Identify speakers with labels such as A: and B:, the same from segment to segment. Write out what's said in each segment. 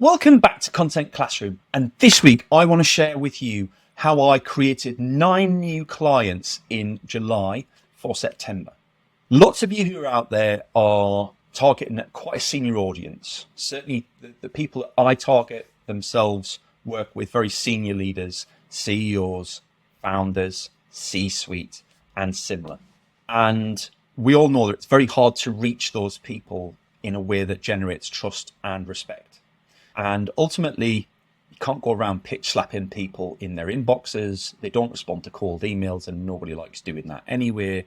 A: Welcome back to Content Classroom, and this week I want to share with you how I created 9 new clients in July for September. Lots of you who are out there are targeting quite a senior audience. Certainly the people that I target themselves work with very senior leaders, CEOs, founders, C-suite, and similar. And we all know that it's very hard to reach those people in a way that generates trust and respect. And ultimately, you can't go around pitch slapping people in their inboxes. They don't respond to cold emails, and nobody likes doing that anyway.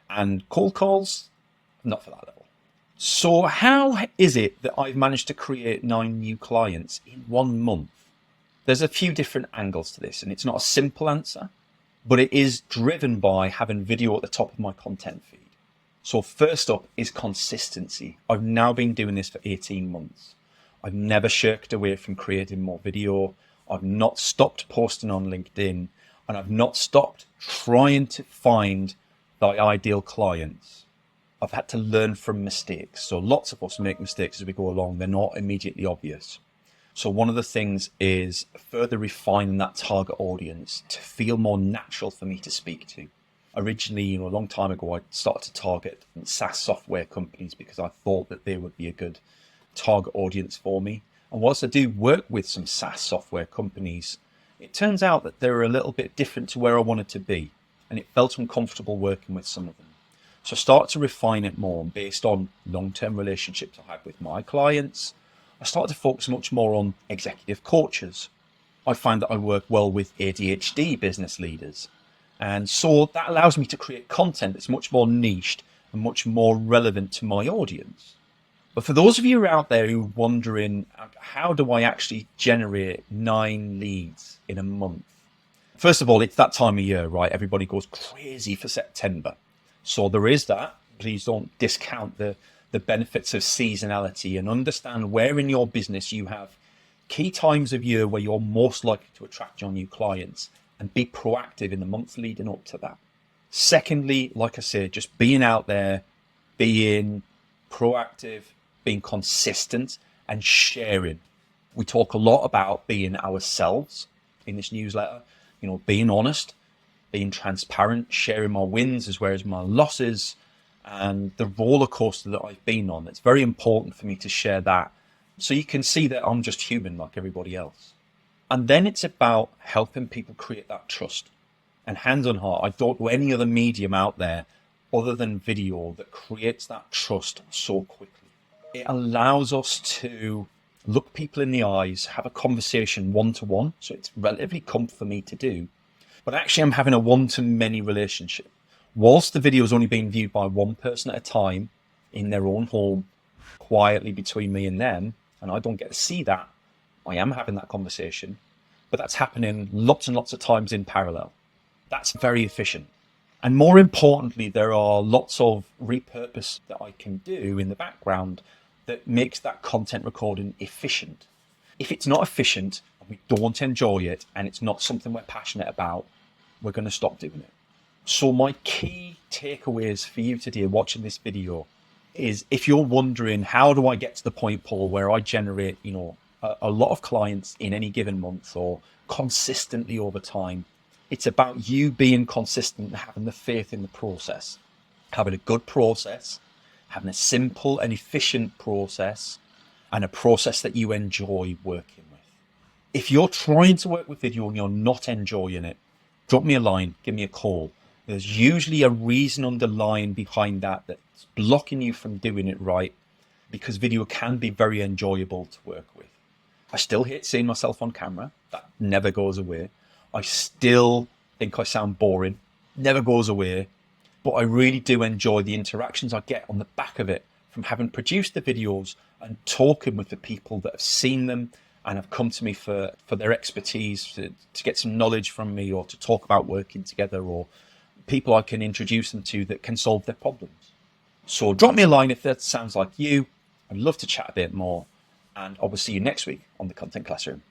A: And cold calls, not for that level. So how is it that I've managed to create 9 new clients in 1 month? There's a few different angles to this, and it's not a simple answer, but it is driven by having video at the top of my content feed. So first up is consistency. I've now been doing this for 18 months. I've never shirked away from creating more video. I've not stopped posting on LinkedIn, and I've not stopped trying to find the ideal clients. I've had to learn from mistakes. So lots of us make mistakes as we go along. They're not immediately obvious. So one of the things is further refining that target audience to feel more natural for me to speak to. Originally, a long time ago, I started to target SaaS software companies because I thought that they would be a good target audience for me. And whilst I do work with some SaaS software companies, it turns out that they're a little bit different to where I wanted to be, and it felt uncomfortable working with some of them. So I started to refine it more, and based on long-term relationships I had with my clients, I started to focus much more on executive coaches. I find that I work well with ADHD business leaders, and so that allows me to create content that's much more niched and much more relevant to my audience. But for those of you out there who are wondering, how do I actually generate 9 leads in a month? First of all, it's that time of year, right? Everybody goes crazy for September. So there is that. Please don't discount the benefits of seasonality, and understand where in your business you have key times of year where you're most likely to attract your new clients, and be proactive in the months leading up to that. Secondly, like I said, just being out there, being proactive, being consistent, and sharing. We talk a lot about being ourselves in this newsletter, being honest, being transparent, sharing my wins as well as my losses, and the roller coaster that I've been on. It's very important for me to share that, so you can see that I'm just human like everybody else. And then it's about helping people create that trust. And hand on heart, I don't know any other medium out there other than video that creates that trust so quickly. It allows us to look people in the eyes, have a conversation one-to-one. So it's relatively comfortable for me to do. But actually, I'm having a one-to-many relationship. Whilst the video is only being viewed by one person at a time in their own home, quietly between me and them, and I don't get to see that, I am having that conversation, but that's happening lots and lots of times in parallel. That's very efficient. And more importantly, there are lots of repurpose that I can do in the background that makes that content recording efficient. If it's not efficient, and we don't enjoy it, and it's not something we're passionate about, we're going to stop doing it. So my key takeaways for you today watching this video is, if you're wondering, how do I get to the point, Paul, where I generate, a lot of clients in any given month or consistently over time? It's about you being consistent and having the faith in the process, having a good process, having a simple and efficient process, and a process that you enjoy working with. If you're trying to work with video and you're not enjoying it, drop me a line, give me a call. There's usually a reason underlying behind that that's blocking you from doing it right, because video can be very enjoyable to work with. I still hate seeing myself on camera. That never goes away. I still think I sound boring. Never goes away. But I really do enjoy the interactions I get on the back of it from having produced the videos and talking with the people that have seen them and have come to me for their expertise, to get some knowledge from me, or to talk about working together, or people I can introduce them to that can solve their problems. So drop me a line if that sounds like you. I'd love to chat a bit more. And I will see you next week on the Content Classroom.